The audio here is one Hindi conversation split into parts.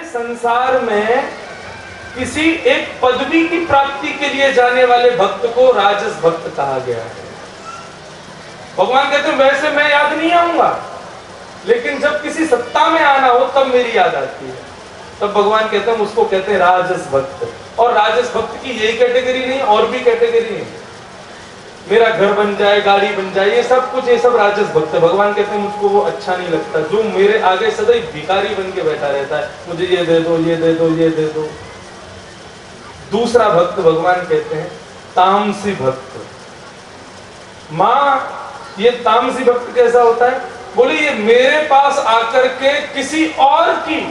संसार में किसी एक पदवी की प्राप्ति के लिए जाने वाले भक्त को राजस भक्त कहा गया है। भगवान कहते हैं वैसे मैं याद नहीं आऊंगा, लेकिन जब किसी सत्ता में आना हो तब मेरी याद आती है। तब भगवान कहते हैं उसको कहते हैं राजस भक्त। और राजस भक्त की यही कैटेगरी नहीं, और भी कैटेगरी है। मेरा घर बन जाए, गाड़ी बन जाए, ये सब कुछ, ये सब राजस भक्त है। भगवान कहते हैं मुझको वो अच्छा नहीं लगता जो मेरे आगे सदैव भिखारी बन के बैठा रहता है, मुझे ये दे दो, ये दे दो, ये दे दो। दूसरा भक्त भगवान कहते हैं तामसी भक्त। माँ ये तामसी भक्त कैसा होता है? बोले ये मेरे पास आकर के किसी और की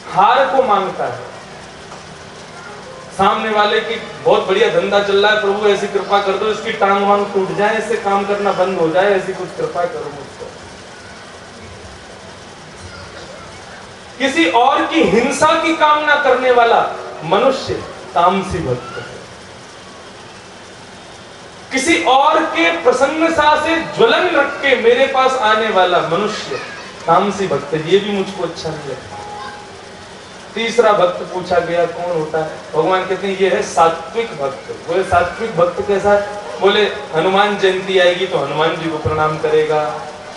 हार को मांगता है। सामने वाले की बहुत बढ़िया धंधा चल रहा है, प्रभु ऐसी कृपा कर दो इसकी टांग वांग टूट जाए, इससे काम करना बंद हो जाए, ऐसी कुछ कृपा करो मुझको। किसी और की हिंसा की कामना करने वाला मनुष्य तामसी भक्त है। किसी और के प्रसन्नता से ज्वलन रख के मेरे पास आने वाला मनुष्य तामसी भक्त है। ये भी मुझको अच्छा नहीं लगता। तीसरा भक्त पूछा गया कौन होता है? भगवान कहते हैं ये है सात्विक भक्त। बोले सात्विक भक्त कैसा है? बोले हनुमान जयंती आएगी तो हनुमान जी को प्रणाम करेगा,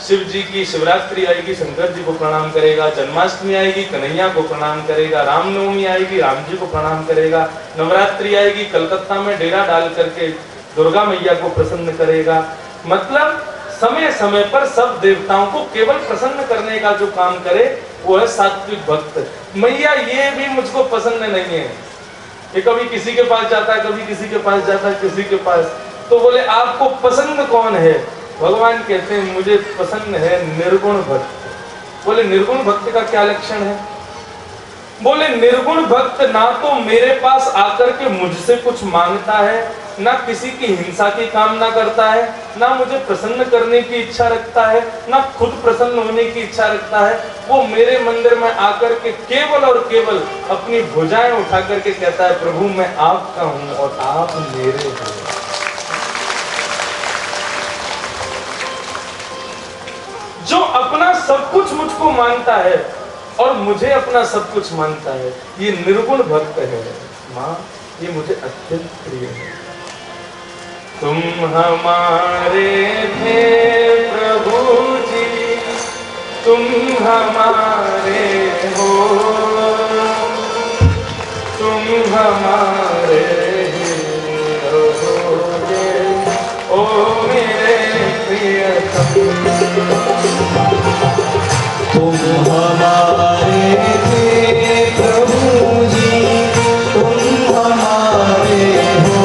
शिव जी की शिवरात्रि आएगी शंकर जी को प्रणाम करेगा, जन्माष्टमी आएगी कन्हैया को प्रणाम करेगा, रामनवमी आएगी राम जी को प्रणाम करेगा, नवरात्रि आएगी कलकत्ता में डेरा डाल करके दुर्गा मैया को प्रसन्न करेगा। मतलब समय समय पर सब देवताओं को केवल प्रसन्न करने का जो काम करे वो है सात्विक भक्त। मैया ये भी मुझको पसंद नहीं है, ये कभी किसी के पास जाता है, कभी किसी के पास जाता है, किसी के पास। तो बोले आपको पसंद कौन है? भगवान कहते हैं मुझे पसंद है निर्गुण भक्त। बोले निर्गुण भक्त का क्या लक्षण है? बोले निर्गुण भक्त ना तो मेरे पास आकर के मुझसे कुछ मांगता है, ना किसी की हिंसा की कामना करता है, ना मुझे प्रसन्न करने की इच्छा रखता है, ना खुद प्रसन्न होने की इच्छा रखता है। वो मेरे मंदिर में आकर के केवल और केवल अपनी भुजाएं उठा करके कहता है प्रभु मैं आपका हूं और आप मेरे हो। जो अपना सब कुछ मुझको मानता है और मुझे अपना सब कुछ मानता है, ये निर्गुण भक्त है। माँ ये मुझे अत्यंत प्रिय है। तुम हमारे थे प्रभु जी, तुम हमारे हो, तुम हमारे रहोगे ओ मेरे प्रियतम। तुम हमारे थे प्रभु जी, तुम हमारे हो,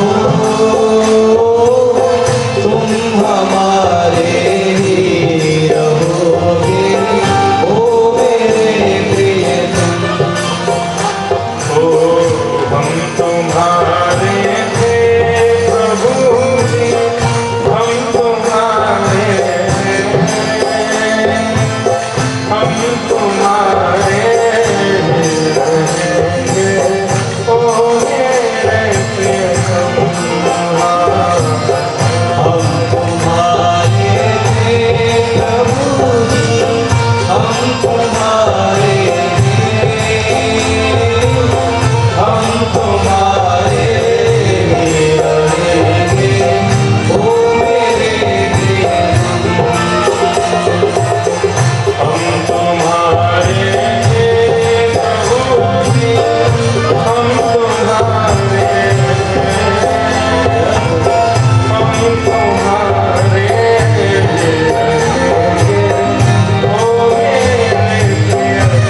तुम हमारे ही रहोगे ओ मेरे प्रियतम। ओ हम तुम्हारे थे प्रभु जी, हम तुम्हारे, हम तुम्हारे रहेंगे ओ मेरे प्रियतम। हम तुम्हारे थे प्रभु जी, हम तुम्हारे हैं, हम तुम्हारे रहेंगे ओ मेरे प्रियतम। हम तुम्हारे प्रभु जी, हम तुम्हारे, हम तुम्हारे रहेंगे ओ मेरे प्रियतम।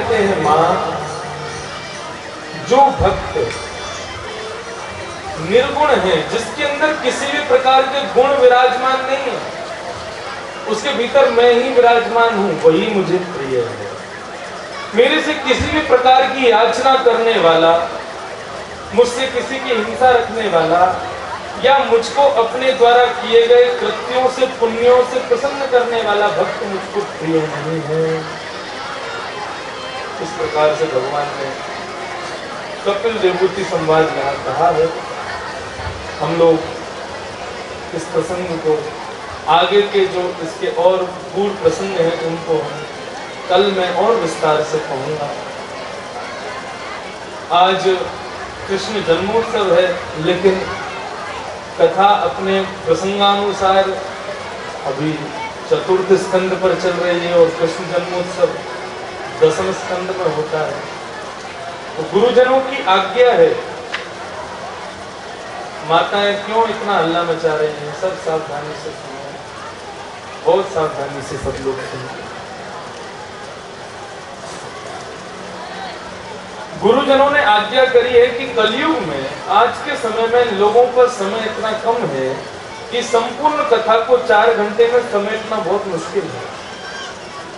कहते हैं मां, जो भक्त निर्गुण है, जिसके अंदर किसी भी प्रकार के गुण विराजमान नहीं है, उसके भीतर मैं ही विराजमान हूं, वही मुझे प्रिय है। मेरे से किसी भी प्रकार की याचना करने वाला, मुझसे किसी की हिंसा रखने वाला, या मुझको अपने द्वारा किए गए कृत्यों से, पुण्यों से प्रसन्न करने वाला भक्त मुझको प्रिय नहीं है। इस प्रकार से भगवान ने कपिल विभूति संवाद यहाँ कहा है। हम लोग इस प्रसंग को, आगे के जो इसके और गूढ़ प्रसंग हैं, उनको कल मैं और विस्तार से कहूंगा। आज कृष्ण जन्मोत्सव है, लेकिन कथा अपने प्रसंगानुसार अभी चतुर्थ स्कंद पर चल रही है और कृष्ण जन्मोत्सव दसम स्कंद पर होता है। तो गुरुजनों की आज्ञा है, माताएं क्यों इतना हल्ला मचा रही हैं, सब सावधानी से सुनो, बहुत सावधानी से सब लोग सुनो। गुरुजनों ने आज्ञा करी है कि कलयुग में, आज के समय में लोगों पर समय इतना कम है कि संपूर्ण कथा को 4 घंटे में समेटना बहुत मुश्किल है।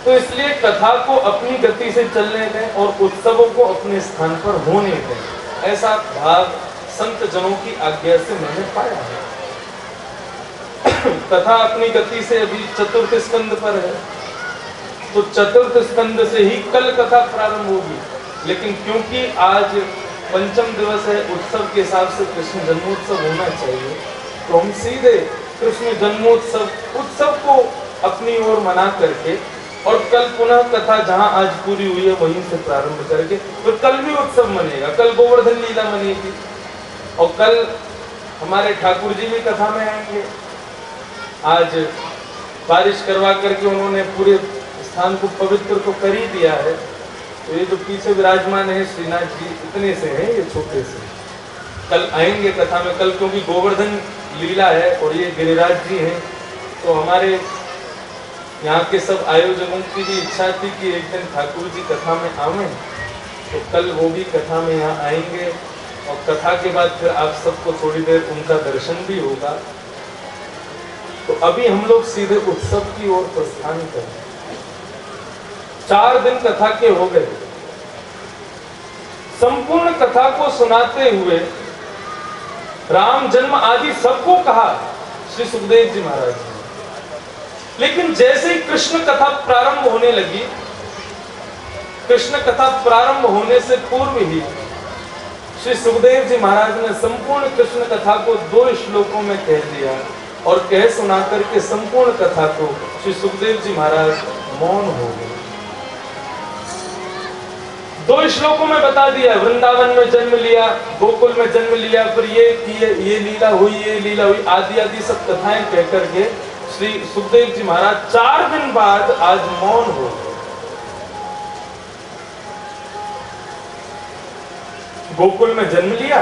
तो इसलिए कथा को अपनी गति से चलने दें और उत्सवों को अपने स्थान पर होने दें। ऐसा भाव संत जनों की आज्ञा से मैंने पाया है। कथा अपनी गति से अभी चतुर्थ स्कंद पर है, तो चतुर्थ स्कंद से ही कल कथा प्रारंभ होगी। लेकिन क्योंकि आज पंचम दिवस है, उत्सव के हिसाब से कृष्ण जन्मोत्सव होना चाहिए, तो हम सीधे कृष्ण जन्मोत्सव उत्सव को अपनी ओर मना करके और कल पुनः कथा जहां आज पूरी हुई है वहीं से प्रारंभ करके, तो कल भी उत्सव मनेगा। कल गोवर्धन लीला मनेगी और कल हमारे ठाकुर जी भी कथा में आएंगे। आज बारिश करवा करके उन्होंने पूरे स्थान को पवित्र तो कर ही दिया है। तो ये जो पीछे विराजमान है श्रीनाथ जी, इतने से हैं, ये छोटे से, कल आएंगे कथा में। कल क्योंकि गोवर्धन लीला है और ये गिरिराज जी हैं, तो हमारे यहाँ के सब आयोजकों की भी इच्छा थी कि एक दिन ठाकुर जी कथा में आवे, तो कल वो भी कथा में यहाँ आएंगे और कथा के बाद फिर आप सबको थोड़ी देर उनका दर्शन भी होगा। तो अभी हम लोग सीधे उत्सव की ओर प्रस्थान करें। 4 दिन कथा के हो गए। संपूर्ण कथा को सुनाते हुए राम जन्म आदि सबको कहा श्री सुखदेव जी महाराज ने। लेकिन जैसे ही कृष्ण कथा प्रारंभ होने लगी, कृष्ण कथा प्रारंभ होने से पूर्व ही श्री सुखदेव जी महाराज ने संपूर्ण कृष्ण कथा को 2 श्लोकों में कह दिया और कह सुना करके संपूर्ण कथा को श्री सुखदेव जी महाराज मौन हो गए। 2 श्लोकों में बता दिया, वृंदावन में जन्म लिया, गोकुल में जन्म लिया, फिर ये लीला हुई, ये लीला हुई, आदि आदि सब कथाएं कह करके श्री सुखदेव जी महाराज 4 दिन बाद आज मौन हो गए। गोकुल में जन्म लिया,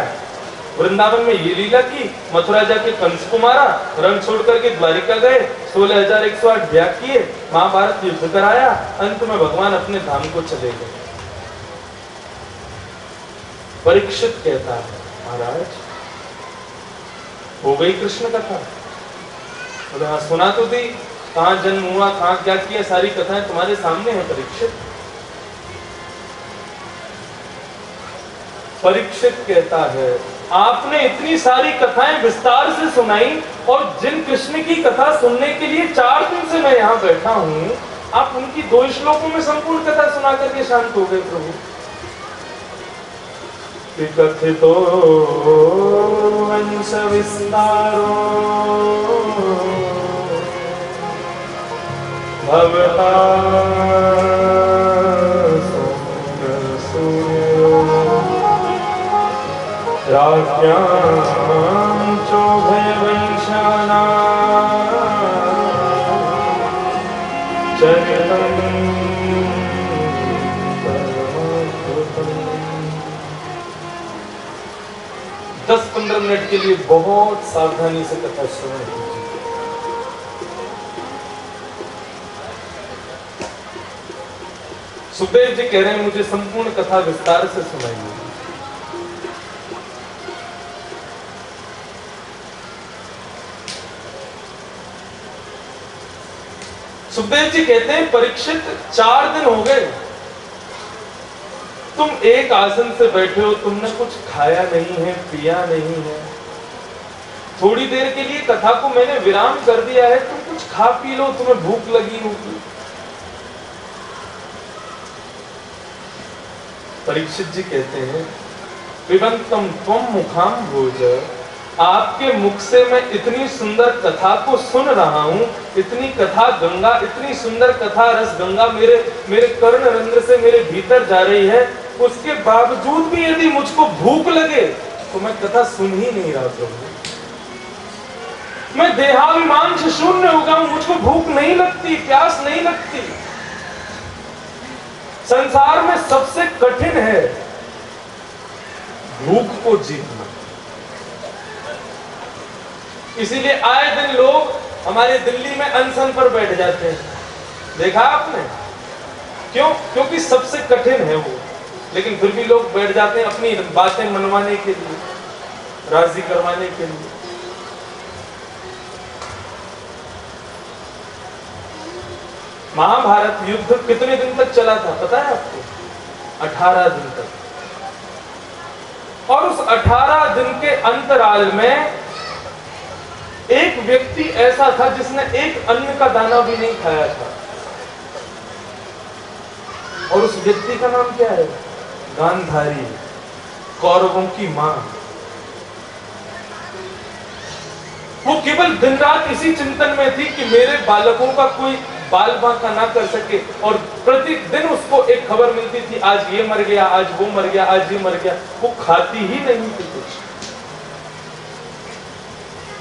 वृंदावन में ये लीला की, मथुरा जाके कंस को मारा, रंग छोड़ करके द्वारिका गए, 16,108 याग किए, महाभारत युद्ध कराया, अंत में भगवान अपने धाम को चले गए। परीक्षित कहता है, महाराज हो गई कृष्ण कथा? बोले हाँ, सुना तो थी, कहां जन्म हुआ, कहां क्या किया, सारी कथाएं तुम्हारे सामने है परीक्षित। परीक्षित कहता है, आपने इतनी सारी कथाएं विस्तार से सुनाई और जिन कृष्ण की कथा सुनने के लिए 4 दिन से मैं यहाँ बैठा हूँ, आप उनकी 2 श्लोकों में संपूर्ण कथा सुना करके शांत हो गए प्रभु। विकथितो वंश विस्तारो भवता राज्ञां चोभयवंशानां चरितं परमाद्भुतम्। 10-15 मिनट के लिए बहुत सावधानी से कथा श्रवण कीजिए। सुखदेव जी कह रहे हैं मुझे संपूर्ण कथा विस्तार से सुनाइए। सुखदेव जी कहते हैं परीक्षित 4 दिन हो गए तुम एक आसन से बैठे हो, तुमने कुछ खाया नहीं है, पिया नहीं है। थोड़ी देर के लिए कथा को मैंने विराम कर दिया है, तुम कुछ खा पी लो, तुम्हें भूख लगी होगी। परीक्षित जी कहते हैं पिबन्तम त्वम मुखाम भोज, आपके मुख से मैं इतनी सुंदर कथा को सुन रहा हूं, इतनी कथा गंगा, इतनी सुंदर कथा रस गंगा मेरे कर्ण रंध्र से मेरे भीतर जा रही है, उसके बावजूद भी यदि मुझको भूख लगे तो मैं कथा सुन ही नहीं रहा प्रभु। मैं देहाभिमान से शून्य हो गया हूं, मुझको भूख नहीं लगती, प्यास नहीं लगती। संसार में सबसे कठिन है भूख को जीतना। इसीलिए आए दिन लोग हमारे दिल्ली में अनशन पर बैठ जाते हैं, देखा आपने? क्यों? क्योंकि सबसे कठिन है वो, लेकिन फिर भी लोग बैठ जाते हैं अपनी बातें मनवाने के लिए, राजी करवाने के लिए। महाभारत युद्ध कितने दिन तक चला था पता है आपको? 18 दिन तक। और उस 18 दिन के अंतराल में एक व्यक्ति ऐसा था जिसने एक अन्न का दाना भी नहीं खाया था, और उस व्यक्ति का नाम क्या है? गांधारी, कौरवों की मां। वो केवल दिन रात इसी चिंतन में थी कि मेरे बालकों का कोई बाल बांका ना कर सके, और प्रतिदिन उसको एक खबर मिलती थी, आज ये मर गया, आज वो मर गया, आज ये मर गया। वो खाती ही नहीं थी कुछ।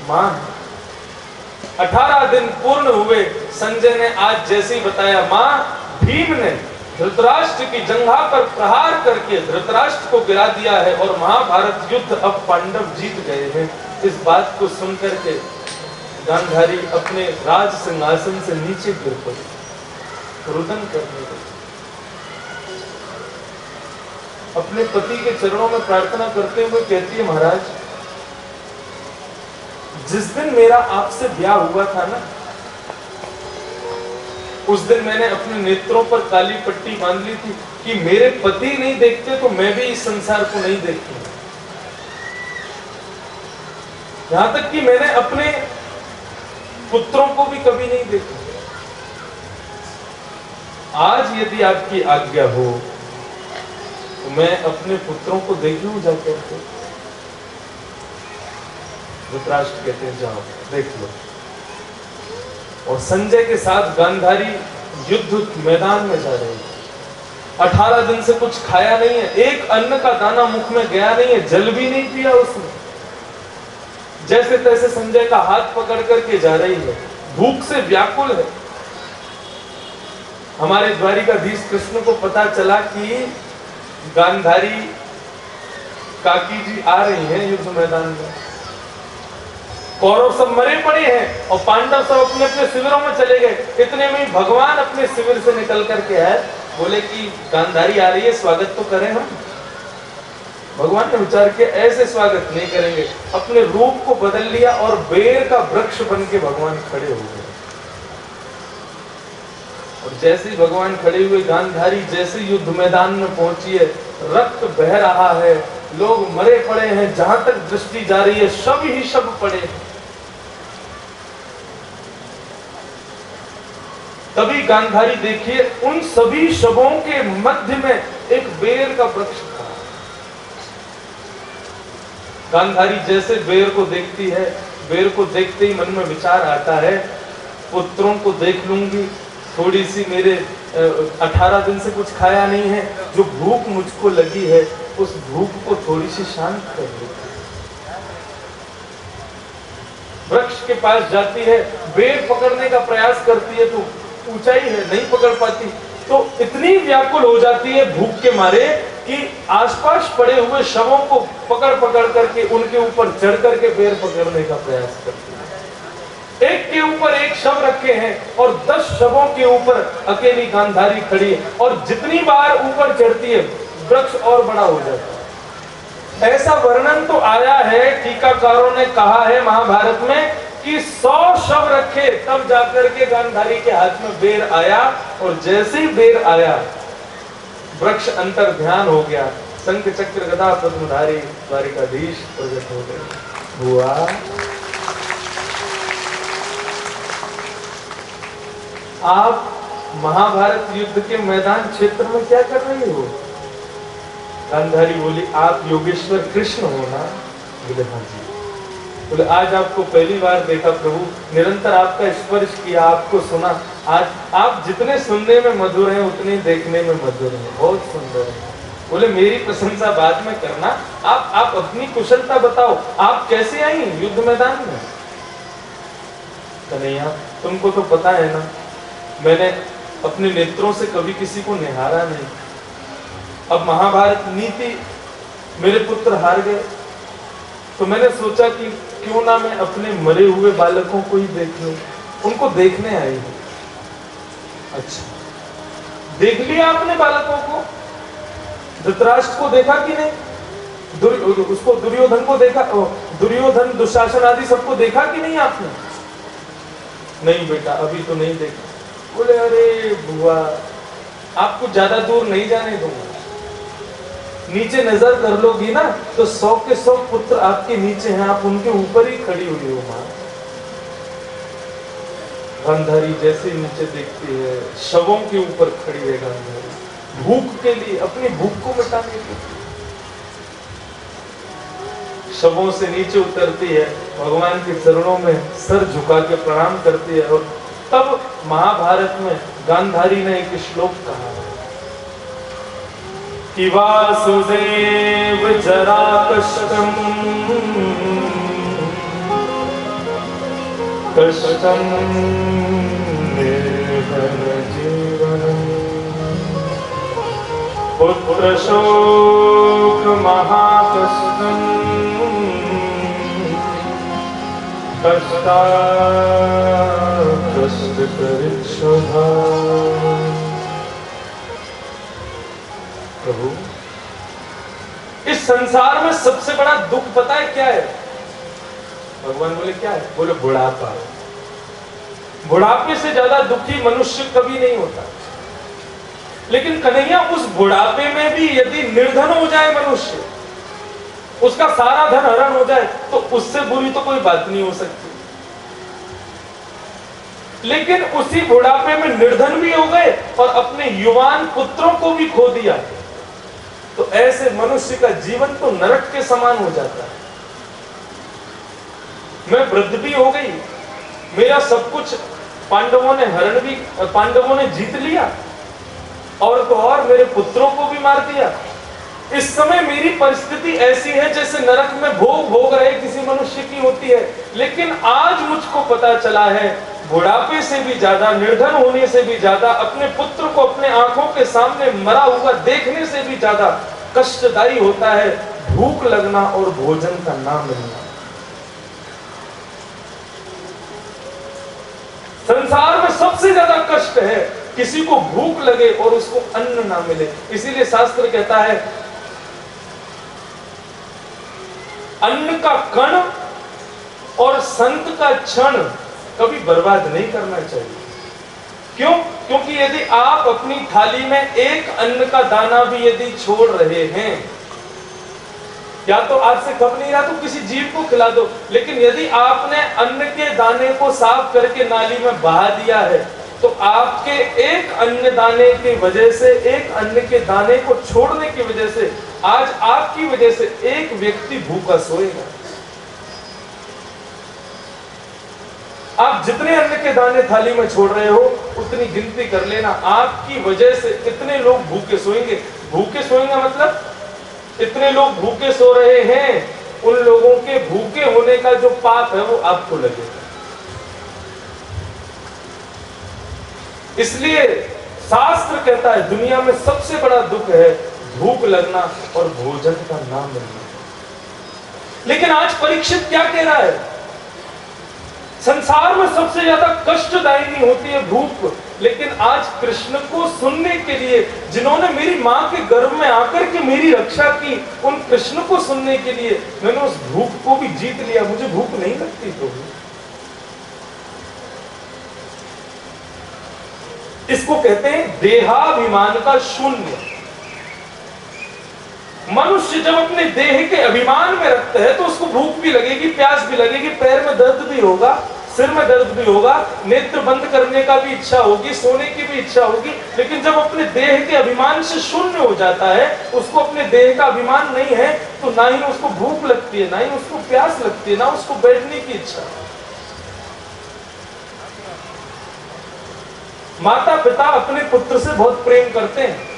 मां 18 दिन पूर्ण हुए, संजय ने आज जैसे ही बताया, मां भीम ने धृतराष्ट्र की जंघा पर प्रहार करके धृतराष्ट्र को गिरा दिया है और महाभारत युद्ध अब पांडव जीत गए हैं। इस बात को सुनकर के गांधारी अपने राज सिंहासन से नीचे गिर पड़ी, रुदन करने लगी। अपने पति के चरणों में प्रार्थना करते हुए कहती है, महाराज जिस दिन मेरा आपसे ब्याह हुआ था ना, उस दिन मैंने अपने नेत्रों पर काली पट्टी बांध ली थी कि मेरे पति नहीं देखते तो मैं भी इस संसार को नहीं देखती। यहां तक कि मैंने अपने पुत्रों को भी कभी नहीं देखा। आज यदि आपकी आज्ञा हो तो मैं अपने पुत्रों को देख लूं जाकर के। धृतराष्ट्र कहते हैं जाओ देख लो। और संजय के साथ गांधारी युद्ध मैदान में जा रही है। 18 दिन से कुछ खाया नहीं है, एक अन्न का दाना मुख में गया नहीं है, जल भी नहीं पिया उसने। जैसे तैसे संजय का हाथ पकड़ करके जा रही है, भूख से व्याकुल है। हमारे द्वारिकाधीश कृष्ण को पता चला कि गांधारी काकी जी आ रही हैं युद्ध मैदान में। कौरव सब मरे पड़े हैं और पांडव सब अपने अपने शिविरों में चले गए। इतने में भगवान अपने शिविर से निकल करके आए, बोले कि गांधारी आ रही है, स्वागत तो करें हम। भगवान ने विचार किया ऐसे स्वागत नहीं करेंगे, अपने रूप को बदल लिया और बेर का वृक्ष बन के भगवान खड़े हो गए। और जैसे ही भगवान खड़े हुए, गांधारी जैसे युद्ध मैदान में पहुंची है, रक्त बह रहा है, लोग मरे पड़े हैं, जहां तक दृष्टि जा रही है शव ही शव पड़े हैं। तभी गांधारी देखिए उन सभी शवों के मध्य में एक बेर का वृक्ष था। गांधारी जैसे बेर को देखती है, बेर को देखते ही मन में विचार आता है, पुत्रों को देख लूंगी, थोड़ी सी मेरे 18 दिन से कुछ खाया नहीं है, जो भूख मुझको लगी है उस भूख को थोड़ी सी शांत कर देती। वृक्ष के पास जाती है, बेर पकड़ने का प्रयास करती है तो ऊंचाई है, नहीं पकड़ पाती, तो इतनी व्याकुल हो जाती है भूख के मारे कि आसपास पड़े हुए शवों को पकड़ पकड़ करके उनके ऊपर चढ़ करके बेर पकड़ने का प्रयास करती है। एक के ऊपर एक शव रखे हैं और 10 शवों के ऊपर अकेली गांधारी खड़ी है, और जितनी बार ऊपर चढ़ती है वृक्ष और बड़ा हो जाता है। ऐसा वर्णन तो आया है, टीकाकारों ने कहा है महाभारत में कि 100 शव रखे तब जाकर के गांधारी के हाथ में बेर आया, और जैसे ही बेर आया वृक्ष अंतर ध्यान हो गया, शंख चक्र गदा पद्मधारी द्वारिकाधीश प्रकट हो गए। हुआ आप महाभारत युद्ध के मैदान क्षेत्र में क्या कर रही हो? गांधारी बोली, आप योगेश्वर कृष्ण हो ना? बोले हाँ जी। बोले, आज आपको पहली बार देखा प्रभु, निरंतर आपका स्पर्श किया, आपको सुना। आज आप जितने सुनने में मधुर हैं उतने देखने में मधुर हैं, बहुत सुंदर है। बोले, मेरी प्रशंसा बाद में करना, आप अपनी कुशलता बताओ, आप कैसे आई युद्ध मैदान में? कन्हैया, तुमको तो पता है ना, मैंने अपने नेत्रों से कभी किसी को निहारा नहीं। अब महाभारत नीति, मेरे पुत्र हार गए, तो मैंने सोचा कि क्यों ना मैं अपने मरे हुए बालकों को ही देख लूं, उनको देखने आई हूं। अच्छा, देख लिया आपने बालकों को? धृतराष्ट्र को देखा कि नहीं? उसको दुर्योधन को देखा? दुर्योधन, दुशासन आदि सबको देखा कि नहीं आपने? नहीं बेटा, अभी तो नहीं देखा। बोले, अरे बुआ, आपको ज्यादा दूर नहीं जाने दूंगा, नीचे नजर कर लोगी ना तो 100 के 100 पुत्र आपके नीचे हैं, आप उनके ऊपर ही खड़ी हुई हो मां। गांधारी जैसे नीचे देखती है, शवों के ऊपर खड़ी है गांधारी, भूख के लिए, अपनी भूख को मिटाने के लिए शवों से नीचे उतरती है, भगवान के चरणों में सर झुका के प्रणाम करती है। और तब महाभारत में गांधारी ने एक श्लोक कहा कि वासुदेव जरा कष्टम कष्टम निर्धन जीवनम पुत्र शोक महाकष्टम कष्टा कष्ट करिक्षुधा। प्रभु, इस संसार में सबसे बड़ा दुख पता है क्या है? भगवान बोले, क्या है? बोले, बुढ़ापा। बुढ़ापे से ज्यादा दुखी मनुष्य कभी नहीं होता। लेकिन कन्हैया, उस बुढ़ापे में भी यदि निर्धन हो जाए मनुष्य, उसका सारा धन हरण हो जाए, तो उससे बुरी तो कोई बात नहीं हो सकती। लेकिन उसी बुढ़ापे में निर्धन भी हो गए और अपने युवान पुत्रों को भी खो दिया, तो ऐसे मनुष्य का जीवन तो नरक के समान हो जाता है। मैं वृद्ध भी हो गई, मेरा सब कुछ पांडवों ने जीत लिया, और तो और मेरे पुत्रों को भी मार दिया। इस समय मेरी परिस्थिति ऐसी है जैसे नरक में भोग रहे किसी मनुष्य की होती है। लेकिन आज मुझको पता चला है, बुढ़ापे से भी ज्यादा, निर्धन होने से भी ज्यादा, अपने पुत्र को अपने आंखों के सामने मरा हुआ देखने से भी ज्यादा कष्टदायी होता है भूख लगना और भोजन का ना मिलना। संसार में सबसे ज्यादा कष्ट है किसी को भूख लगे और उसको अन्न ना मिले। इसीलिए शास्त्र कहता है, अन्न का कण और संत का क्षण कभी बर्बाद नहीं करना चाहिए। क्यों? क्योंकि यदि आप अपनी थाली में एक अन्न का दाना भी यदि छोड़ रहे हैं, या तो आज से कब नहीं रहा तो किसी जीव को खिला दो, लेकिन यदि आपने अन्न के दाने को साफ करके नाली में बहा दिया है, तो आपके एक अन्न दाने की वजह से, एक अन्न के दाने को छोड़ने की वजह से, आज आपकी वजह से एक व्यक्ति भूखा सोएगा। आप जितने अन्न के दाने थाली में छोड़ रहे हो उतनी गिनती कर लेना, आपकी वजह से इतने लोग भूखे सोएंगे। भूखे सोएंगे मतलब इतने लोग भूखे सो रहे हैं, उन लोगों के भूखे होने का जो पाप है वो आपको लगेगा। इसलिए शास्त्र कहता है दुनिया में सबसे बड़ा दुख है भूख लगना और भोजन का ना मिलना। लेकिन आज परीक्षित क्या कह रहा है? संसार में सबसे ज्यादा कष्टदायिनी होती है भूख, लेकिन आज कृष्ण को सुनने के लिए, जिन्होंने मेरी मां के गर्भ में आकर के मेरी रक्षा की, उन कृष्ण को सुनने के लिए मैंने उस भूख को भी जीत लिया। मुझे भूख नहीं लगती। तो इसको कहते हैं देहाभिमान का शून्य। मनुष्य जब अपने देह के अभिमान में रखता है तो उसको भूख भी लगेगी, प्यास भी लगेगी, पैर में दर्द भी होगा, सिर में दर्द भी होगा, नेत्र बंद करने का भी इच्छा होगी, सोने की भी इच्छा होगी। लेकिन जब अपने देह के अभिमान से शून्य हो जाता है, उसको अपने देह का अभिमान नहीं है, तो ना ही उसको भूख लगती है, ना ही उसको प्यास लगती है, ना उसको बैठने की इच्छा। माता पिता अपने पुत्र से बहुत प्रेम करते हैं।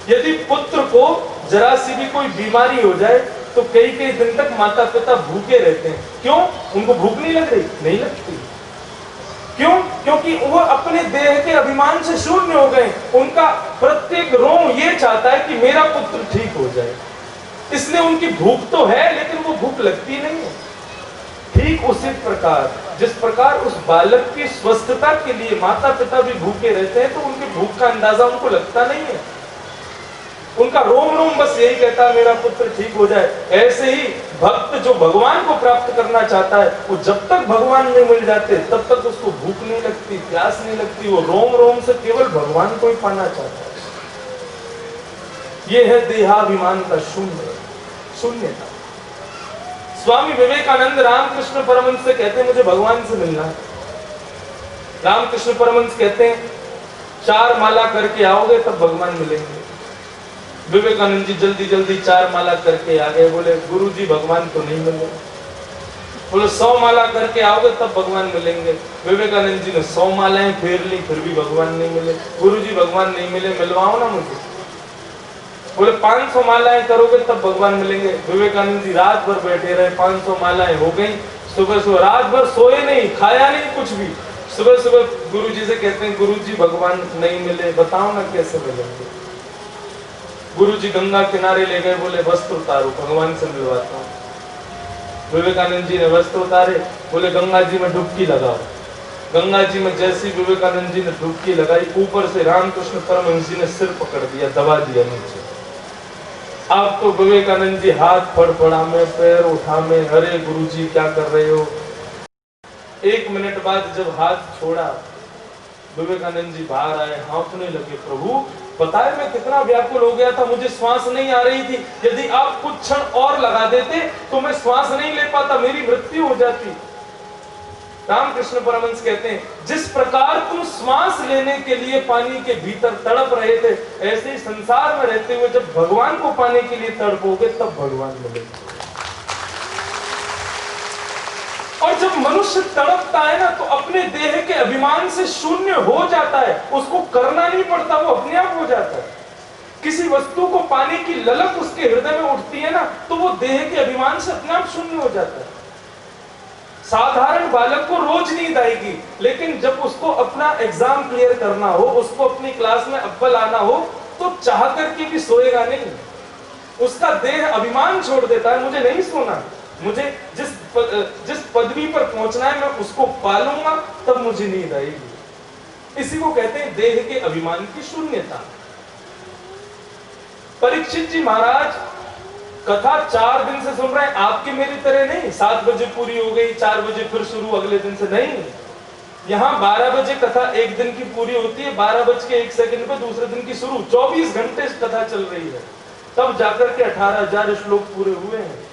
यदि पुत्र को जरा सी भी कोई बीमारी हो जाए तो कई कई दिन तक माता पिता भूखे रहते हैं। क्यों? उनको भूख नहीं लग रही? नहीं लगती। क्यों? क्योंकि वो अपने देह के अभिमान से शून्य हो गए। उनका प्रत्येक रोम ये चाहता है कि मेरा पुत्र ठीक हो जाए, इसलिए उनकी भूख तो है लेकिन वो भूख लगती नहीं है। ठीक उसी प्रकार जिस प्रकार उस बालक की स्वस्थता के लिए माता पिता भी भूखे रहते हैं, तो उनकी भूख का अंदाजा उनको लगता नहीं है। उनका रोम रोम बस यही कहता है मेरा पुत्र ठीक हो जाए। ऐसे ही भक्त जो भगवान को प्राप्त करना चाहता है, वो जब तक भगवान नहीं मिल जाते तब तक उसको भूख नहीं लगती, प्यास नहीं लगती। वो रोम रोम से केवल भगवान को ही पाना चाहता है। ये है देहाभिमान का शून्यता। स्वामी विवेकानंद रामकृष्ण परमहंस से कहते हैं मुझे भगवान से मिलना है। रामकृष्ण परमहंस कहते हैं 4 माला करके आओगे तब भगवान मिलेंगे। विवेकानंद जी जल्दी जल्दी 4 माला करके आ गए। बोले गुरुजी भगवान तो नहीं मिले। बोले 100 माला करके आओगे तब भगवान मिलेंगे। विवेकानंद जी ने 100 मालाएं फेर ली, फिर भी भगवान नहीं मिले। गुरुजी भगवान नहीं मिले, मिलवाओ ना मुझे। बोले 500 मालाएं करोगे तब भगवान मिलेंगे। विवेकानंद जी रात भर बैठे रहे, 500 मालाएं हो गई। सुबह सुबह रात भर सोए नहीं, खाया नहीं कुछ भी। सुबह सुबह गुरुजी से कहते हैं गुरुजी भगवान नहीं मिले, बताओ ना कैसे मिलेंगे। गुरुजी गंगा किनारे ले गए, बोले वस्त्र उतारो भगवान से मिलवाता हूं। विवेकानंद जी ने वस्त्र उतारे, बोले गंगा जी में डुबकी लगाओ। गंगा जी में जैसी विवेकानंद जी ने डुबकी लगाई, ऊपर से रामकृष्ण परमहंस जी ने सिर पकड़ दिया, दबा दिया नीचे। अब तो विवेकानंद जी हाथ फड़फड़ा में, पैर उठा में, अरे गुरुजी क्या कर रहे हो। 1 मिनट बाद जब हाथ छोड़ा, विवेकानंद जी बाहर आए, हाँफने लगे, प्रभु पता है मैं कितना व्याकुल हो गया था, मुझे श्वास नहीं आ रही थी। यदि आप कुछ क्षण और लगा देते तो मैं श्वास नहीं ले पाता, मेरी मृत्यु हो जाती। रामकृष्ण परमहंस कहते हैं जिस प्रकार तुम श्वास लेने के लिए पानी के भीतर तड़प रहे थे, ऐसे ही संसार में रहते हुए जब भगवान को पाने के लिए तड़पोगे तब भगवान मिलेंगे। और जब मनुष्य तड़पता है ना, तो अपने देह के अभिमान से शून्य हो जाता है। उसको करना नहीं पड़ता, वो अपने आप हो जाता है। किसी वस्तु को पाने की ललक उसके हृदय में उठती है ना, तो वो देह के अभिमान से अपने आप शून्य हो जाता है। साधारण बालक को रोज नींद आएगी, लेकिन जब उसको अपना एग्जाम क्लियर करना हो, उसको अपनी क्लास में अव्वल आना हो, तो चाह करके भी सोएगा नहीं। उसका देह अभिमान छोड़ देता है, मुझे नहीं सोना, मुझे जिस पदवी पर पहुंचना है मैं उसको पालूंगा, तब मुझे नींद आएगी। इसी को कहते हैं देह के अभिमान की शून्यता। परीक्षित जी महाराज कथा 4 दिन से सुन रहे हैं, आपकी मेरी तरह नहीं 7 बजे पूरी हो गई, 4 बजे फिर शुरू अगले दिन से नहीं। यहाँ 12 बजे कथा एक दिन की पूरी होती है, 12:01 पे दूसरे दिन की शुरू। 24 घंटे कथा चल रही है, तब जाकर के 18,000 श्लोक पूरे हुए हैं।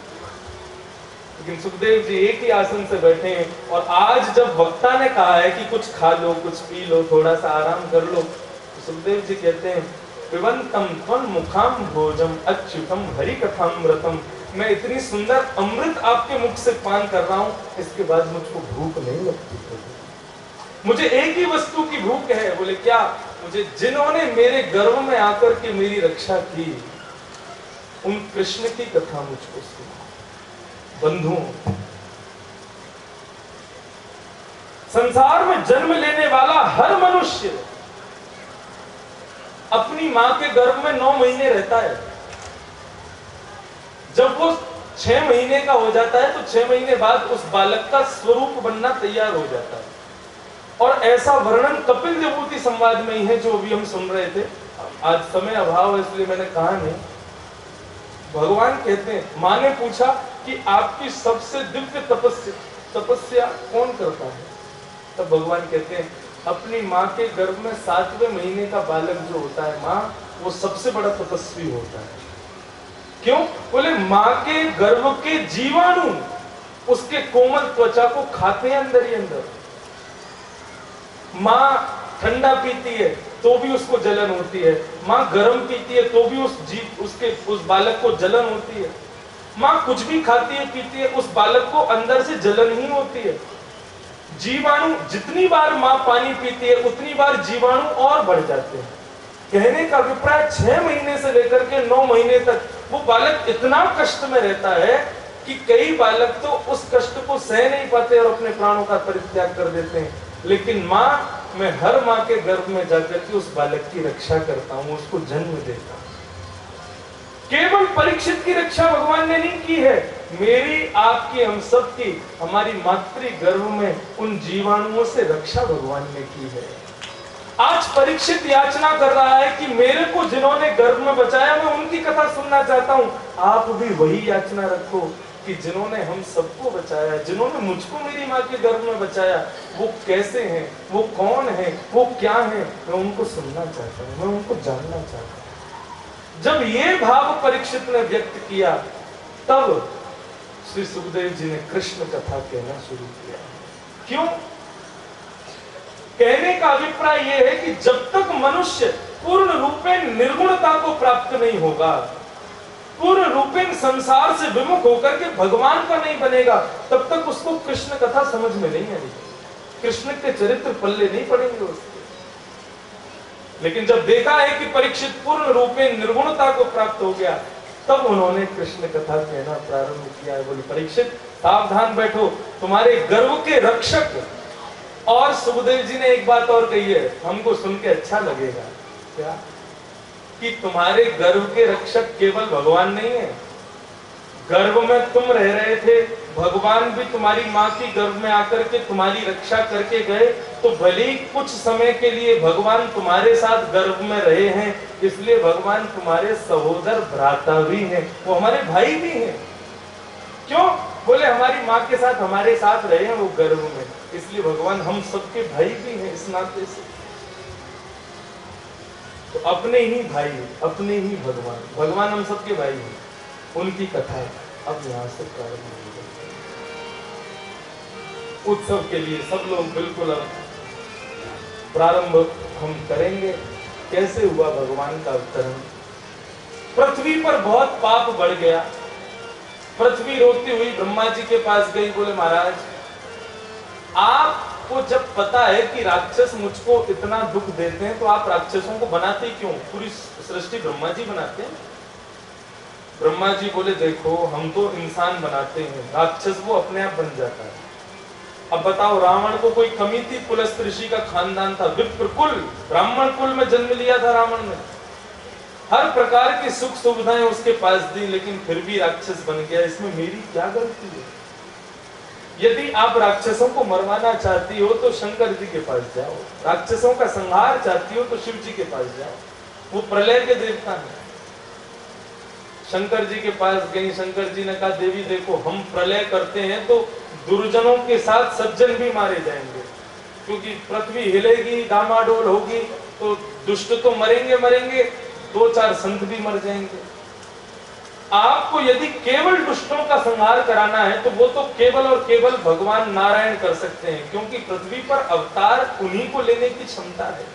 लेकिन सुखदेव जी एक ही आसन से बैठे हैं, और आज जब वक्ता ने कहा है कि कुछ खा लो, कुछ पी लो, थोड़ा सा आराम कर लो, तो सुखदेव जी कहते हैं पिबंतम त्वं मुखाम भोजम अच्युतम हरि कथामृतम। मैं इतनी सुंदर अमृत आपके मुख से पान कर रहा हूं, इसके बाद मुझको भूख नहीं लगती। मुझे एक ही वस्तु की भूख है। बोले क्या? मुझे जिन्होंने मेरे गर्भ में आकर के मेरी रक्षा की, उन कृष्ण की कथा मुझको सुना। बंधुओं, संसार में जन्म लेने वाला हर मनुष्य अपनी मां के गर्भ में 9 महीने रहता है। जब वो 6 महीने का हो जाता है तो 6 महीने बाद उस बालक का स्वरूप बनना तैयार हो जाता है। और ऐसा वर्णन कपिल विभूति संवाद में ही है जो अभी हम सुन रहे थे। आज समय अभाव है इसलिए मैंने कहा नहीं। भगवान कहते हैं, माँ ने पूछा कि आपकी सबसे दिव्य तपस्या कौन करता है? तब भगवान कहते हैं, अपनी माँ के गर्भ में 7वें महीने का बालक जो होता है माँ, वो सबसे बड़ा तपस्वी होता है। क्यों? बोले माँ के गर्भ के जीवाणु उसके कोमल त्वचा को खाते हैं अंदर ही अंदर। माँ ठंडा पीती है तो भी उसको जलन होती है, माँ गर्म पीती है तो भी उस बालक को जलन होती है। माँ कुछ भी खाती है पीती है, उस बालक को अंदर से जलन ही होती है। जीवाणु जितनी बार माँ पानी पीती है उतनी बार जीवाणु और बढ़ जाते हैं। कहने का अभिप्राय 6 महीने से लेकर के 9 महीने तक वो बालक इतना कष्ट में रहता है कि कई बालक तो उस कष्ट को सह नहीं पाते और अपने प्राणों का परित्याग कर देते हैं। लेकिन माँ, मैं हर माँ के गर्भ में जाकर के उस बालक की रक्षा करता हूँ, उसको जन्म देता हूँ। केवल परीक्षित की रक्षा भगवान ने नहीं की है, मेरी, आपकी, हम सब की, हमारी मातृ गर्भ में उन जीवाणुओं से रक्षा भगवान ने की है। आज परीक्षित याचना कर रहा है कि मेरे को जिन्होंने गर्भ में बचाया मैं उनकी कथा सुनना चाहता हूं। आप भी वही याचना रखो कि जिन्होंने हम सबको बचाया, जिन्होंने मुझको मेरी माँ के गर्भ में बचाया, वो कैसे हैं, वो कौन है, वो क्या है, मैं उनको सुनना चाहता हूं, मैं उनको जानना चाहता हूं। जब ये भाव परीक्षित ने व्यक्त किया तब श्री सुखदेव जी ने कृष्ण कथा कहना शुरू किया। क्यों? कहने का अभिप्राय यह है कि जब तक मनुष्य पूर्ण रूपेण निर्गुणता को प्राप्त नहीं होगा, पूर्ण रूपेण संसार से विमुख होकर के भगवान का नहीं बनेगा, तब तक उसको कृष्ण कथा समझ में नहीं आएगी, कृष्ण के चरित्र पल्ले नहीं पड़ेंगे उसके। लेकिन जब देखा है कि परीक्षित पूर्ण रूपेण निर्गुणता को प्राप्त हो गया, तब उन्होंने कृष्ण कथा कहना प्रारंभ किया है। बोले परीक्षित सावधान बैठो, तुम्हारे गर्व के रक्षक। और सुखदेव जी ने एक बात और कही है, हमको सुन के अच्छा लगेगा, क्या? कि तुम्हारे गर्व के रक्षक केवल भगवान नहीं है। गर्भ में तुम रह रहे थे, भगवान भी तुम्हारी माँ की गर्भ में आकर के तुम्हारी रक्षा करके गए, तो भले ही कुछ समय के लिए भगवान तुम्हारे साथ गर्भ में रहे हैं, इसलिए भगवान तुम्हारे सहोदर भ्राता भी हैं, वो हमारे भाई भी हैं। क्यों? बोले हमारी माँ के साथ हमारे साथ रहे हैं वो गर्भ में, इसलिए भगवान हम सबके भाई भी हैं इस नाते से। तो अपने ही भाई, अपने ही भगवान, भगवान हम सबके भाई हैं, उनकी कथा अब यहाँ से प्रारंभ हो गई। उत्सव के लिए सब लोग बिल्कुल अब प्रारंभ हम करेंगे। कैसे हुआ भगवान का अवतरण? पृथ्वी पर बहुत पाप बढ़ गया। पृथ्वी रोती हुई ब्रह्मा जी के पास गई, बोले महाराज आपको जब पता है कि राक्षस मुझको इतना दुख देते हैं तो आप राक्षसों को बनाते क्यों? पूरी सृष्टि ब्रह्मा जी बनाते हैं। ब्रह्मा जी बोले देखो हम तो इंसान बनाते हैं, राक्षस वो अपने आप बन जाता है। अब बताओ, रावण को कोई कमी थी? पुलस्त ऋषि का खानदान था, विप्र कुल, ब्राह्मण कुल में जन्म लिया था रावण ने, हर प्रकार की सुख सुविधाएं उसके पास दी, लेकिन फिर भी राक्षस बन गया। इसमें मेरी क्या गलती है? यदि आप राक्षसों को मरवाना चाहती हो तो शंकर जी के पास जाओ, राक्षसों का संहार चाहती हो तो शिव जी के पास जाओ, वो प्रलय के देवता हैं। शंकर जी के पास गई, शंकर जी ने कहा देवी देखो हम प्रलय करते हैं तो दुर्जनों के साथ सज्जन भी मारे जाएंगे, क्योंकि पृथ्वी हिलेगी, डामाडोल होगी, तो दुष्ट तो मरेंगे मरेंगे, 2-4 संत भी मर जाएंगे। आपको यदि केवल दुष्टों का संहार कराना है तो वो तो केवल और केवल भगवान नारायण कर सकते हैं, क्योंकि पृथ्वी पर अवतार उन्हीं को लेने की क्षमता है।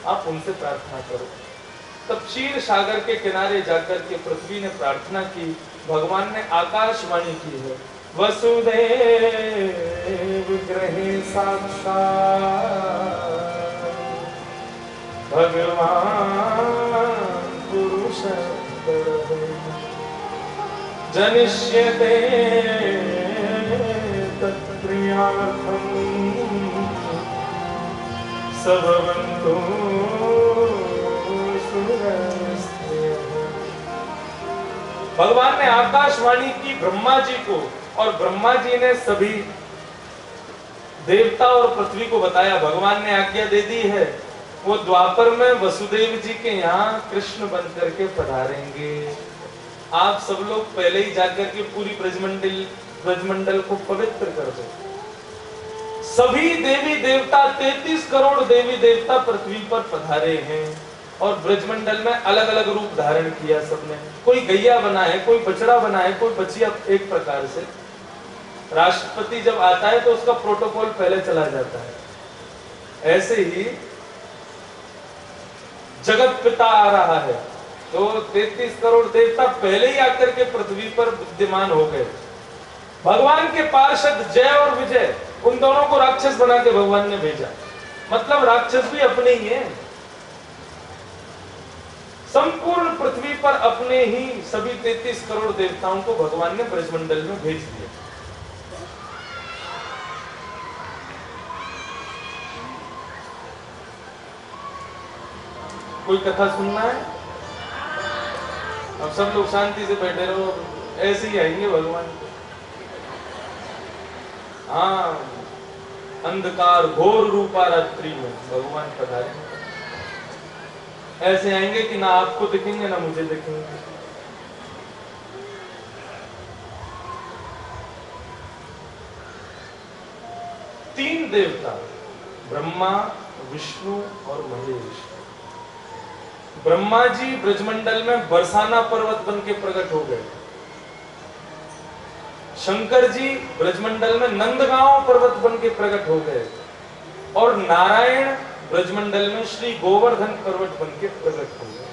आप उनसे प्रार्थना करो। तब क्षीर सागर के किनारे जाकर के पृथ्वी ने प्रार्थना की, भगवान ने आकाशवाणी की है, वसुदेव ग्रहे साक्षात् भगवान पुरुष जनिष्यते तत्प्रियार्थं सभवन्तु भगवान ने आकाशवाणी की ब्रह्मा जी को, और ब्रह्मा जी ने सभी देवता और पृथ्वी को बताया। भगवान ने आज्ञा दे दी है, वो द्वापर में वसुदेव जी के यहाँ कृष्ण बन करके पधारेंगे। आप सब लोग पहले ही जाकर के पूरी ब्रजमंडल को पवित्र कर दो। सभी देवी देवता 33 करोड़ देवी देवता पृथ्वी पर पधारे हैं और ब्रजमंडल में अलग अलग रूप धारण किया सबने। कोई गैया बना है, कोई बछड़ा बना है, कोई बचिया। एक प्रकार से राष्ट्रपति जब आता है तो उसका प्रोटोकॉल पहले चला जाता है, ऐसे ही जगत पिता आ रहा है तो 33 करोड़ देवता पहले ही आकर के पृथ्वी पर विद्यमान हो गए। भगवान के पार्षद जय और विजय, उन दोनों को राक्षस बना के भगवान ने भेजा। मतलब राक्षस भी अपने ही हैं। संपूर्ण पृथ्वी पर अपने ही सभी 33 करोड़ देवताओं को भगवान ने ब्रजमंडल में भेज दिया। कोई कथा सुनना है? अब सब लोग शांति से बैठे रहो, ऐसे ही आएंगे भगवान। हाँ, अंधकार घोर रूपा रात्रि में भगवान पधारे। ऐसे आएंगे कि ना आपको दिखेंगे ना मुझे दिखेंगे। तीन देवता, ब्रह्मा, विष्णु और महेश। ब्रह्मा जी ब्रजमंडल में बरसाना पर्वत बन के प्रकट हो गए। शंकर जी ब्रजमंडल में नंदगांव पर्वत बन के प्रकट हो गए और नारायण ब्रजमंडल में श्री गोवर्धन पर्वत बन के प्रकट हो गए।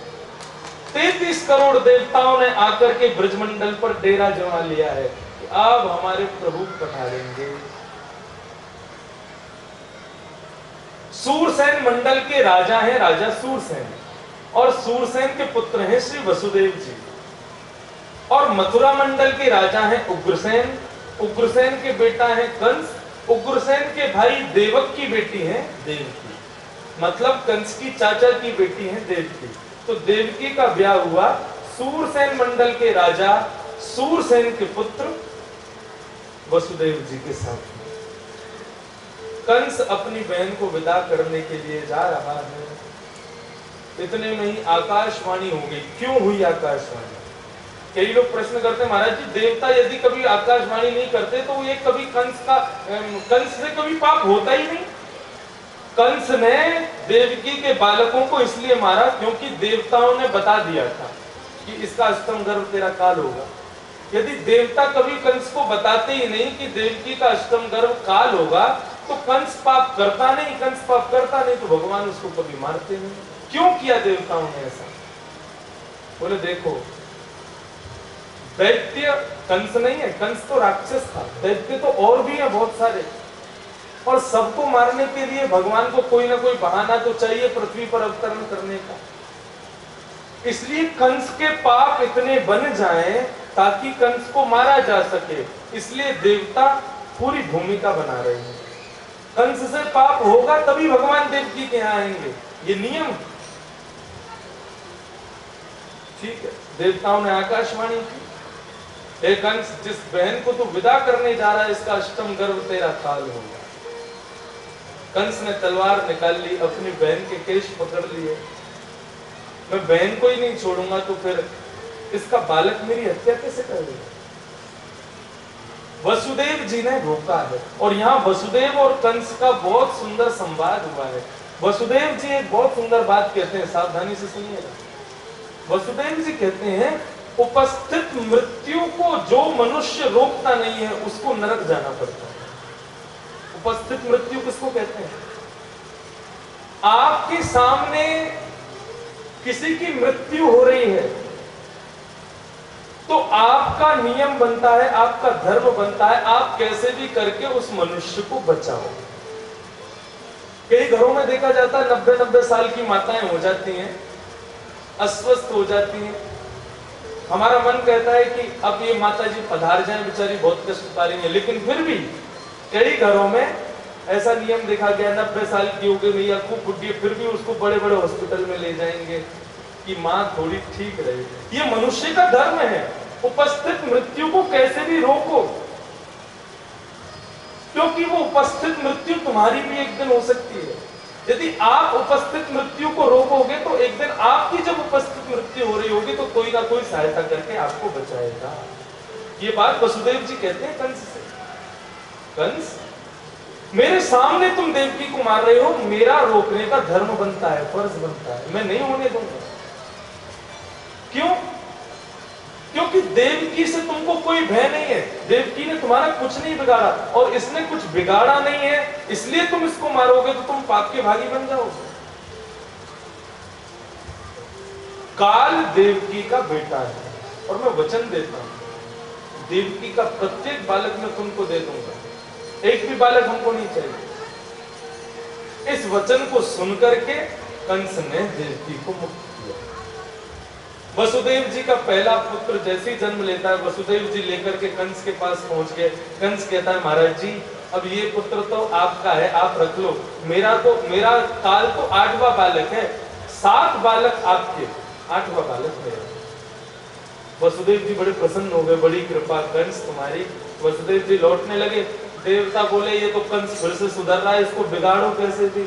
33 करोड़ देवताओं ने आकर के ब्रजमंडल पर डेरा जमा लिया है कि अब हमारे प्रभु पधारेंगे। सूरसेन मंडल के राजा हैं राजा सूरसेन, और सूरसेन के पुत्र हैं श्री वसुदेव जी। और मथुरा मंडल के राजा हैं उग्रसेन, उग्रसेन के बेटा है कंस, उग्रसेन के भाई देवक की बेटी है देवकी। मतलब कंस की चाचा की बेटी है देवकी। तो देवकी का ब्याह हुआ सूरसेन मंडल के राजा सूरसेन के पुत्र वसुदेव जी के साथ। कंस अपनी बहन को विदा करने के लिए जा रहा है, इतने में ही आकाशवाणी हो गई। क्यों हुई आकाशवाणी? कई लोग प्रश्न करते हैं, महाराज जी देवता यदि कभी आकाशवाणी नहीं करते तो ये कभी कंस से कभी पाप होता ही नहीं। कंस ने देवकी के बालकों को इसलिए मारा क्योंकि देवताओं ने बता दिया था कि इसका अष्टम गर्भ तेरा काल होगा। यदि देवता कभी कंस को बताते ही नहीं कि देवकी का अष्टम गर्भ काल होगा तो कंस पाप करता नहीं, कंस पाप करता नहीं तो भगवान उसको कभी मारते नहीं। क्यों किया देवताओं ने ऐसा? बोले देखो, दैत्य कंस नहीं है, कंस तो राक्षस था, दैत्य तो और भी है बहुत सारे, और सबको मारने के लिए भगवान को कोई ना कोई बहाना तो चाहिए पृथ्वी पर अवतरण करने का। इसलिए कंस के पाप इतने बन जाएं ताकि कंस को मारा जा सके, इसलिए देवता पूरी भूमिका बना रहे हैं। कंस से पाप होगा तभी भगवान देवकी के यहाँ आएंगे, ये नियम। ठीक है, देवताओं ने आकाशवाणी की, हे कंस, जिस बहन को तू विदा करने जा रहा है इसका अष्टम गर्भ तेरा काल होगा। कंस ने तलवार निकाल ली, अपनी बहन के केश पकड़ लिए। मैं बहन को ही नहीं छोड़ूंगा तो फिर इसका बालक मेरी हत्या कैसे कर देगा? वसुदेव जी ने रोका है, और यहाँ वसुदेव और कंस का बहुत सुंदर संवाद हुआ है। वसुदेव जी एक बहुत सुंदर बात कहते हैं, सावधानी से सुनिएगा। वसुदेव जी कहते हैं, उपस्थित मृत्यु को जो मनुष्य रोकता नहीं है उसको नरक जाना पड़ता है। उपस्थित मृत्यु किसको कहते हैं? आपके सामने किसी की मृत्यु हो रही है तो आपका नियम बनता है, आपका धर्म बनता है, आप कैसे भी करके उस मनुष्य को बचाओ। कई घरों में देखा जाता है 90-90 साल की माताएं हो जाती हैं, अस्वस्थ हो जाती हैं। हमारा मन कहता है कि अब ये माता जी पधार जाएं, बेचारी बहुत कष्ट पा रही है, लेकिन फिर भी कई घरों में ऐसा नियम देखा गया, 90 साल की हो गई मैया खूब बुढ़ी, फिर भी उसको बड़े बड़े हॉस्पिटल में ले जाएंगे कि माँ थोड़ी ठीक रहे। ये मनुष्य का धर्म है, उपस्थित मृत्यु को कैसे भी रोको, क्योंकि वो उपस्थित मृत्यु तुम्हारी भी एक दिन हो सकती है। यदि आप उपस्थित मृत्यु को रोकोगे तो एक दिन आपकी जब उपस्थित मृत्यु हो रही होगी तो कोई ना कोई सहायता करके आपको बचाएगा। ये बात वसुदेव जी कहते हैं कंस से, कंस मेरे सामने तुम देवकी को मार रहे हो, मेरा रोकने का धर्म बनता है, फर्ज बनता है, मैं नहीं होने दूंगा। क्यों? क्योंकि देवकी से तुमको कोई भय नहीं है, देवकी ने तुम्हारा कुछ नहीं बिगाड़ा और इसने कुछ बिगाड़ा नहीं है, इसलिए तुम इसको मारोगे तो तुम पाप के भागी बन जाओगे। काल देवकी का बेटा है और मैं वचन देता हूं देवकी का प्रत्येक बालक मैं तुमको दे दूंगा, एक भी बालक हमको नहीं चाहिए। इस वचन को सुनकर के कंस ने देवकी को मुक्त किया। वसुदेव जी का पहला पुत्र जैसे ही जन्म लेता है, वसुदेव जी लेकर के कंस के पास पहुंच गए। कंस कहता है महाराज जी अब ये पुत्र तो आपका है, आप रख लो, मेरा काल तो 8वां बालक है, 7 बालक आपके, 8वां बालक मेरा। वसुदेव जी बड़े प्रसन्न हो गए, बड़ी कृपा कंस तुम्हारी। वसुदेव जी लौटने लगे, देवता बोले ये तो कंस फिर से सुधर रहा है, इसको बिगाड़ो कैसे भी।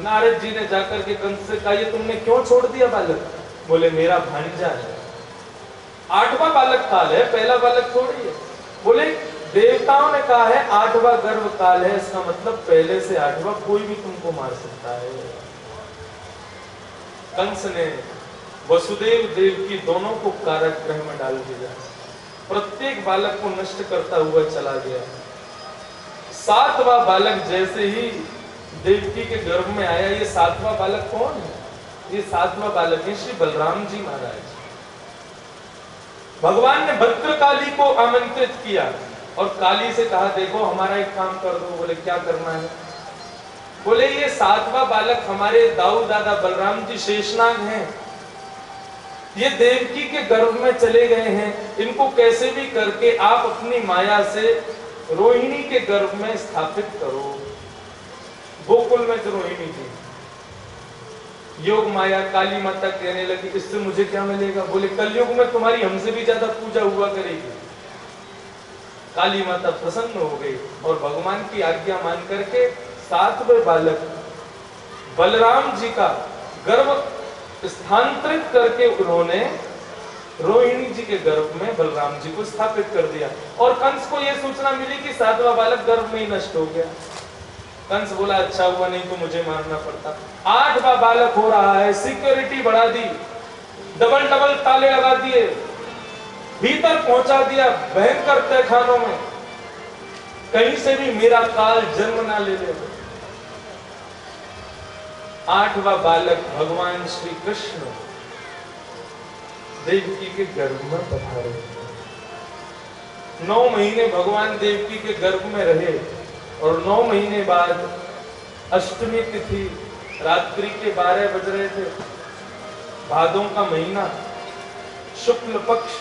नारद जी ने जाकर के कंस से कहा ये तुमने क्यों छोड़ दिया बालक? बोले मेरा भांजा है, 8वां बालक काल है, पहला बालक थोड़ी है। बोले देवताओं ने कहा है 8वां गर्भ काल है, इसका मतलब पहले से 8वां कोई भी तुमको मार सकता है। कंस ने वसुदेव देवकी दोनों को कारागृह में डाल दिया, प्रत्येक बालक को नष्ट करता हुआ चला गया। 7वां बालक जैसे ही देवकी के गर्भ में आया, ये 7वां बालक कौन है? ये 7वां बालक है श्री बलराम जी महाराज। भगवान ने भद्रकाली को आमंत्रित किया और काली से कहा देखो हमारा एक काम कर दो। बोले क्या करना है? बोले ये 7वां बालक हमारे दाऊ दादा बलराम जी शेषनाग हैं, ये देवकी के गर्भ में चले गए हैं, इनको कैसे भी करके आप अपनी माया से रोहिणी के गर्भ में स्थापित करो। गोकुल में जो रोहिणी थी, योग माया काली माता कहने लगी इससे मुझे क्या मिलेगा? बोले कलयुग में तुम्हारी हमसे भी ज्यादा पूजा हुआ करेगी। काली माता प्रसन्न हो गई और भगवान की आज्ञा मान करके 7वें बालक बलराम जी का गर्भ स्थानांतरित करके उन्होंने रोहिणी जी के गर्भ में बलराम जी को स्थापित कर दिया। और कंस को यह सूचना मिली कि 7वां बालक गर्भ में ही नष्ट हो गया। कंस बोला अच्छा हुआ, नहीं तो मुझे मारना पड़ता। 8वां बालक हो रहा है, सिक्योरिटी बढ़ा दी, डबल ताले लगा दिए, भीतर पहुंचा दिया भयंकर तहखानों में, कहीं से भी मेरा काल जन्म ना ले ले। 8वां बालक भगवान श्री कृष्ण देवकी के गर्भ में पधारे। 9 महीने भगवान देवकी के गर्भ में रहे और 9 महीने बाद अष्टमी तिथि रात्रि के 12 बज रहे थे, भादों का महीना, शुक्ल पक्ष,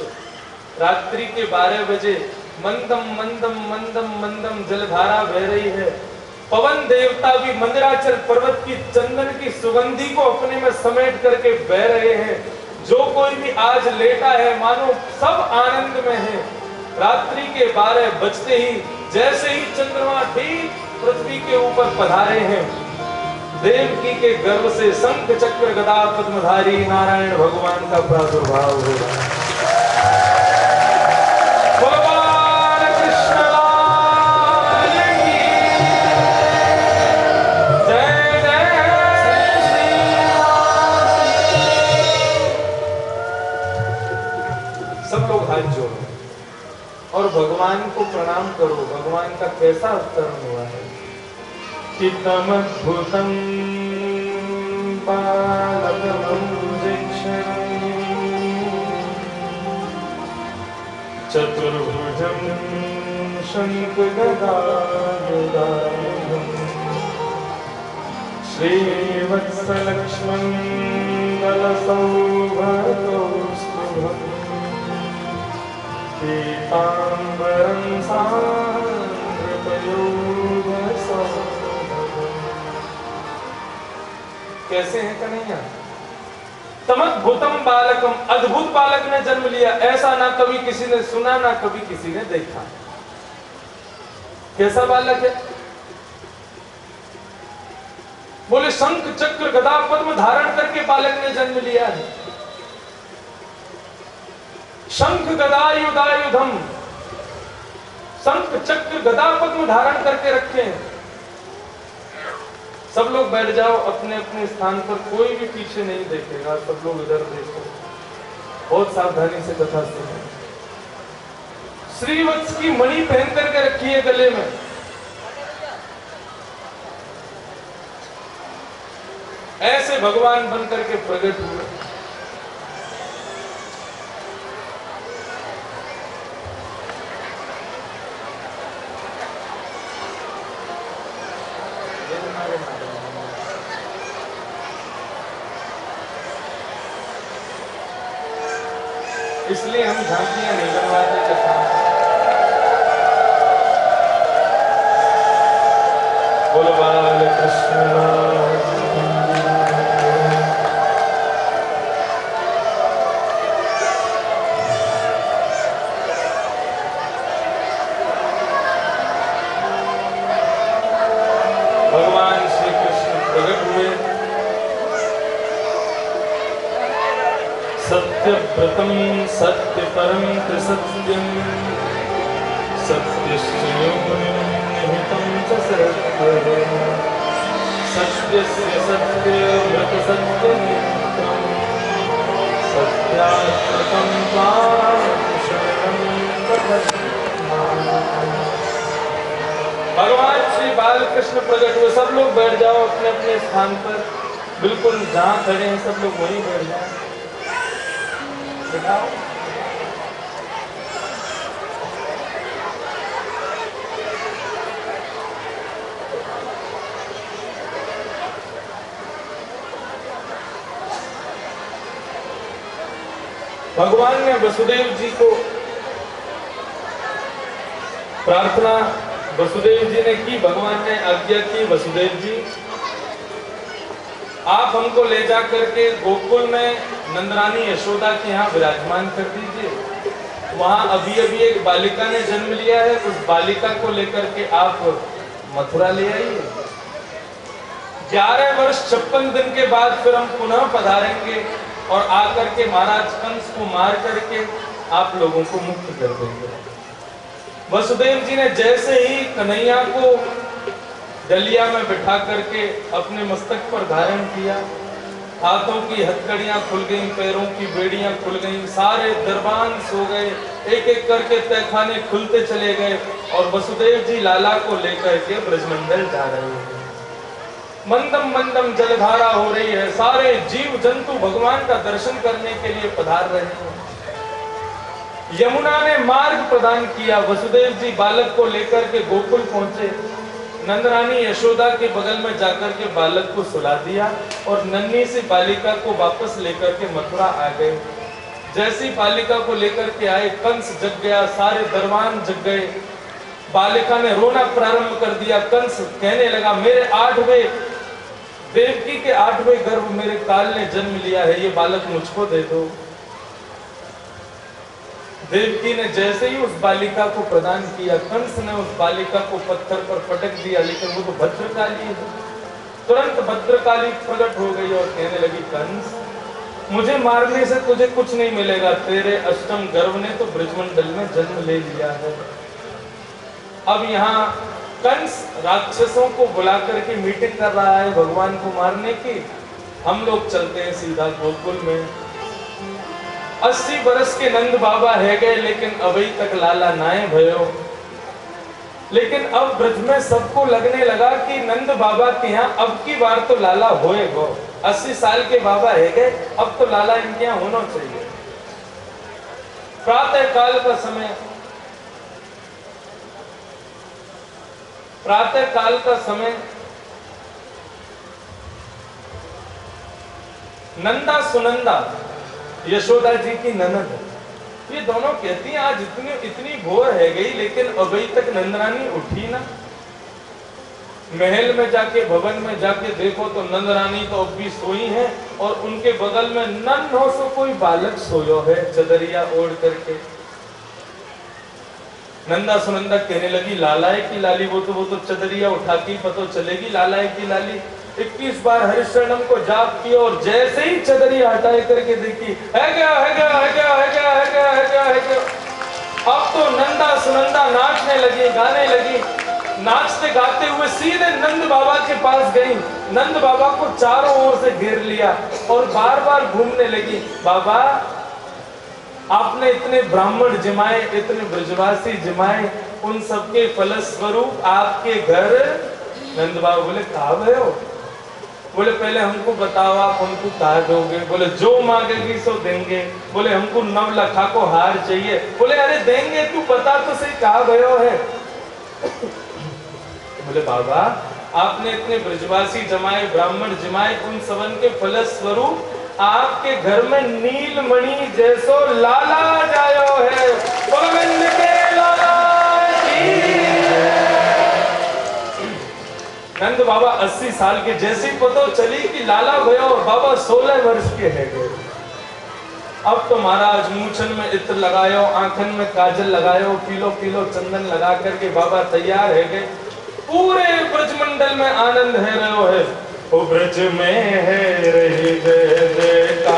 रात्रि के 12 बजे मंदम मंदम मंदम मंदम जलधारा बह रही है। पवन देवता भी मंदराचल पर्वत की चंदन की सुगंधी को अपने में समेट करके बह रहे हैं। जो कोई भी आज लेटा है मानो सब आनंद में है। रात्रि के 12 बजते ही जैसे ही चंद्रमा ठीक पृथ्वी के ऊपर पधारे हैं, देवकी के गर्भ से शंख चक्र गदा पद्मधारी नारायण भगवान का प्रादुर्भाव हो रहा है। और भगवान को प्रणाम करो, भगवान का कैसा अवतरण हुआ है। चित्तमद्भुतं चतुर्भुजं शङ्खगदायुधायुधं श्रीवत्सलक्ष्मं दलसौभगौस्तुभम् पीताम्बरं सान्द्रपयोधसौभगम्। कैसे हैं कन्हैया? तमद्भुतम बालकम, अद्भुत बालक ने जन्म लिया, ऐसा ना कभी किसी ने सुना ना कभी किसी ने देखा। कैसा बालक है? बोले शंख चक्र गदा पद्म धारण करके बालक ने जन्म लिया है। शंख गदायुधायुधम, शंख चक्र गदा पद्म धारण करके रखे हैं। सब लोग बैठ जाओ अपने अपने स्थान पर, कोई भी पीछे नहीं देखेगा, सब लोग इधर देखो, बहुत सावधानी से कथा सुनो। श्रीवत्स की मणि पहन करके रखी है गले में। ऐसे भगवान बन करके प्रकट हुए। इसलिए हम झांकियां नहीं बनवाते कथा। बोलो बाल कृष्ण। भगवान श्री कृष्ण प्रकट हुए। सत्यव्रतम सत्य परम त्रिसत्यम, सत्यस्य निहितं च सत्यम्, सत्यस्य सत्यव्रत सत्यनित्यम्, सत्यात्मकं शरणं भगवान श्री बालकृष्ण प्रकट हुए। सब लोग बैठ जाओ अपने अपने स्थान पर, बिल्कुल जहां खड़े हैं सब लोग वहीं बैठ जाओ। बिठाओ। भगवान ने वसुदेव जी को प्रार्थना, वसुदेव जी ने की, भगवान ने आज्ञा की, वसुदेव जी आप हमको ले जा करके गोकुल में नंदरानी यशोदा के यहाँ विराजमान कर दीजिए। वहां अभी अभी एक बालिका ने जन्म लिया है, उस बालिका को लेकर के आप मथुरा ले आइए। 11 वर्ष 56 दिन के बाद फिर हम पुनः पधारेंगे और आकर के महाराज कंस को मार करके आप लोगों को मुक्त कर देंगे। वसुदेव जी ने जैसे ही कन्हैया को डलिया में बिठा करके अपने मस्तक पर धारण किया, हाथों की हथकड़ियां खुल गईं, पैरों की बेड़ियां खुल गईं, सारे दरबान सो गए, एक एक करके तहखाने खुलते चले गए और वसुदेव जी लाला को लेकर के ब्रजमंडल जा रहे हैं। मंदम मंदम जलधारा हो रही है, सारे जीव जंतु भगवान का दर्शन करने के लिए पधार रहे हैं। यमुना ने मार्ग प्रदान किया, वसुदेव जी बालक को लेकर के गोकुल पहुंचे। नंदरानी यशोदा के बगल में जाकर के बालक को सुला दिया और नन्ही सी बालिका को वापस लेकर के मथुरा आ गए। जैसी बालिका को लेकर के आए, कंस जग गया, सारे दरबान जग गए। बालिका ने रोना प्रारंभ कर दिया। कंस कहने लगा, मेरे 8वें देवकी के 8वें गर्भ मेरे काल ने जन्म लिया है, ये बालक मुझको दे दो। देवकी ने जैसे ही उस बालिका को प्रदान किया, कंस ने उस बालिका को पत्थर पर पटक दिया, लेकिन वो तो भद्रकाली है। तुरंत भद्रकाली प्रकट हो गई और कहने लगी, कंस मुझे मारने से तुझे कुछ नहीं मिलेगा, तेरे अष्टम गर्भ ने तो ब्रजमंडल में जन्म ले लिया है। अब यहाँ कंस राक्षसों को बुला करके मीटिंग कर रहा है भगवान को मारने की। हम लोग चलते हैं सीधा गोकुल में। 80 बरस के नंद बाबा है गए, लेकिन अभी तक लाला नाए भयो। लेकिन अब ब्रज में सबको लगने लगा कि नंद बाबा के यहाँ अब की बार तो लाला होएगा। 80 साल के बाबा है गए, अब तो लाला इनके यहाँ होना चाहिए। प्रातः काल का समय, प्रातः काल का समय नंदा सुनंदा यशोदा जी की ननद, ये दोनों कहती हैं आज इतनी भोर है गई, लेकिन अभी तक नंदरानी उठी ना। महल में जाके, भवन में जाके देखो तो नंदरानी तो अब भी सोई है, और उनके बगल में नन्हो सो कोई बालक सोयो है चदरिया ओढ़ करके। नंदा सुनंदा कहने लगी लाला है कि लाली, वो तो चदरिया उठा के पता चलेगी लाला है कि लाली। 21 बार हरिशरणम को जाप किया और जैसे ही चदरिया हटाए करके देखी, है क्या। अब तो नंदा सुनंदा नाचने लगी, गाने लगी। नाचते गाते हुए सीधे नंद बाबा के पास गई। नंद बाबा को चारों ओर से घेर लिया और बार बार घूमने लगी। बाबा, आपने इतने ब्राह्मण जमाए, इतने ब्रजवासी जमाए, उन सबके फलस्वरूप आपके घर। नंद बाबा बोले कहाँ गए हो? बोले पहले हमको बताओ आप हमको कहा दोगे? बोले जो मांगेगी सो देंगे। बोले हमको 9 लाख को हार चाहिए। बोले अरे देंगे, तू बता तो सही कहा गयो है। बोले बाबा, आपने इतने ब्रजवासी जमाए, ब्राह्मण जमाए, उन सबन के फलस्वरूप आपके घर में नीलमणि जैसो लाला जायो है। गोविंद के लाला की। नंद बाबा 80 साल के, जैसे ही पता चली कि लाला भयो और बाबा 16 वर्ष के है गए। अब तो महाराज मूछन में इत्र लगायो, आंखन में काजल लगायो, पीलो पीलो चंदन लगा करके बाबा तैयार है गए। पूरे ब्रजमंडल में आनंद है रहो है। ओ ब्रज में है रही जय जयकार।